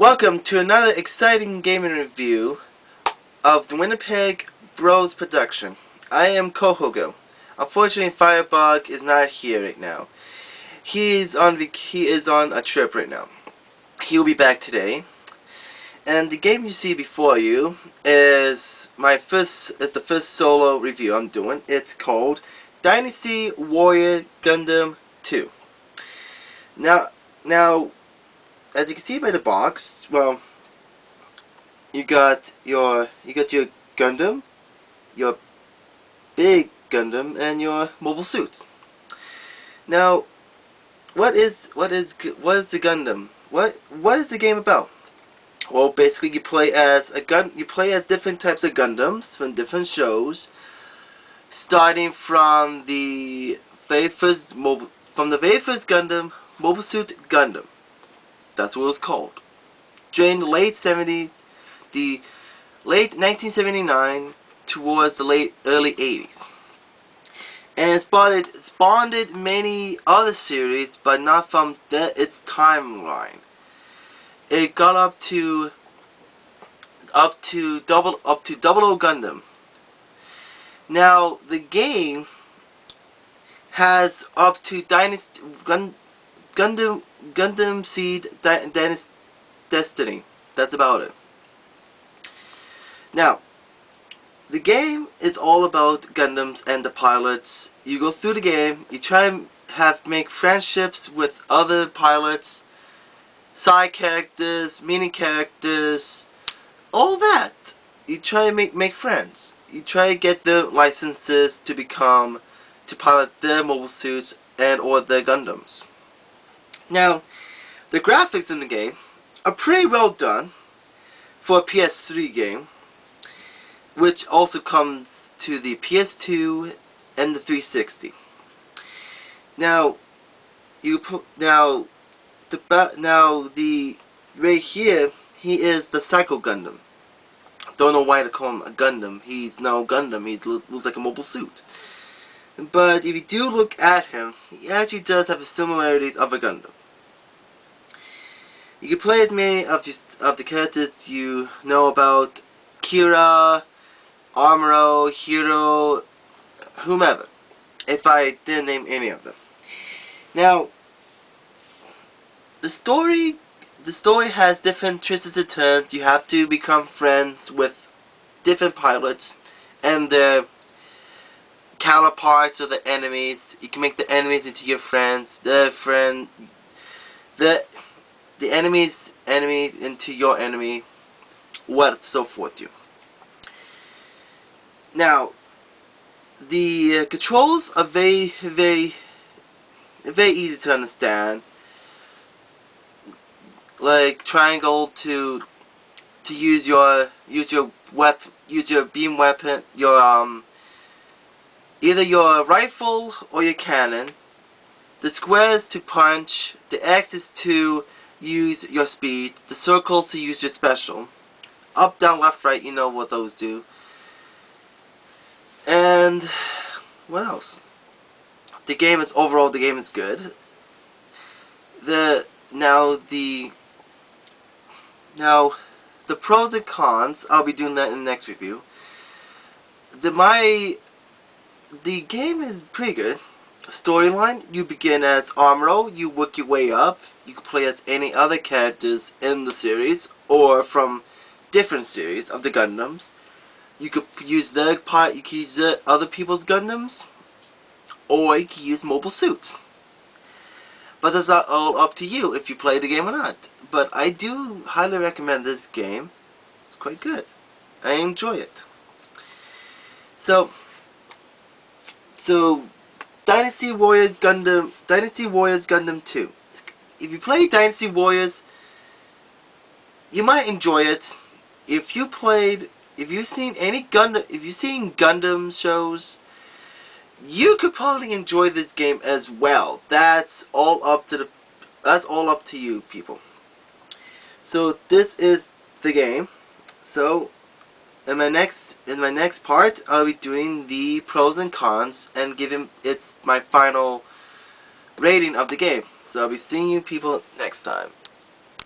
Welcome to another exciting gaming review of the Winnipeg Bros production. I am Kohogo. Unfortunately, Firebug is not here right now. He is on a trip right now. He will be back today. And the game you see before you is the first solo review I'm doing. It's called Dynasty Warrior Gundam 2. Now, as you can see by the box, well, you got your Gundam, your big Gundam, and your mobile suits. Now, what is the Gundam? What is the game about? Well, basically, you play as different types of Gundams from different shows, starting from the very first Gundam, Mobile Suit Gundam. That's what it was called. During the late 70s, the late 1979 towards the early 80s. And it spawned many other series, but not from its timeline. It got up to Double O Gundam. Now the game has up to Gundam Seed Destiny. That's about it. Now, the game is all about Gundams and the pilots. You go through the game, you try and make friendships with other pilots, side characters, mini characters, all that. You try and make friends. You try to get the licenses to pilot their mobile suits or their Gundams. Now, the graphics in the game are pretty well done for a PS3 game, which also comes to the PS2 and the 360. Now, right here, he is the Psycho Gundam. Don't know why they call him a Gundam. He's no Gundam. He looks like a mobile suit. But if you do look at him, he actually does have the similarities of a Gundam. You can play as many of the characters you know about: Kira, Amuro, Hiro, whomever, if I didn't name any of them. Now, the story has different twists and turns. You have to become friends with different pilots and their counterparts or the enemies. You can make the enemies into your friends. The enemies into your enemy, so forth. Now, the controls are very easy to understand. Like triangle to use your beam weapon, either your rifle or your cannon. The squares to punch. The X is to use your speed. The circles to use your special. Up, down, left, right, you know what those do. And what else? Overall the game is good. Now the pros and cons, I'll be doing that in the next review. The game is pretty good. Storyline, you begin as Amuro, you work your way up. You can play as any other characters in the series or from different series of the Gundams. You could use other people's Gundams, or you can use mobile suits. But that's not all up to you if you play the game or not. But I do highly recommend this game. It's quite good. I enjoy it. So Dynasty Warriors Gundam 2. If you play Dynasty Warriors, you might enjoy it. If you've seen Gundam shows, you could probably enjoy this game as well. That's all up to you people. So this is the game. So in my next part, I'll be doing the pros and cons and giving my final rating of the game. So I'll be seeing you people next time.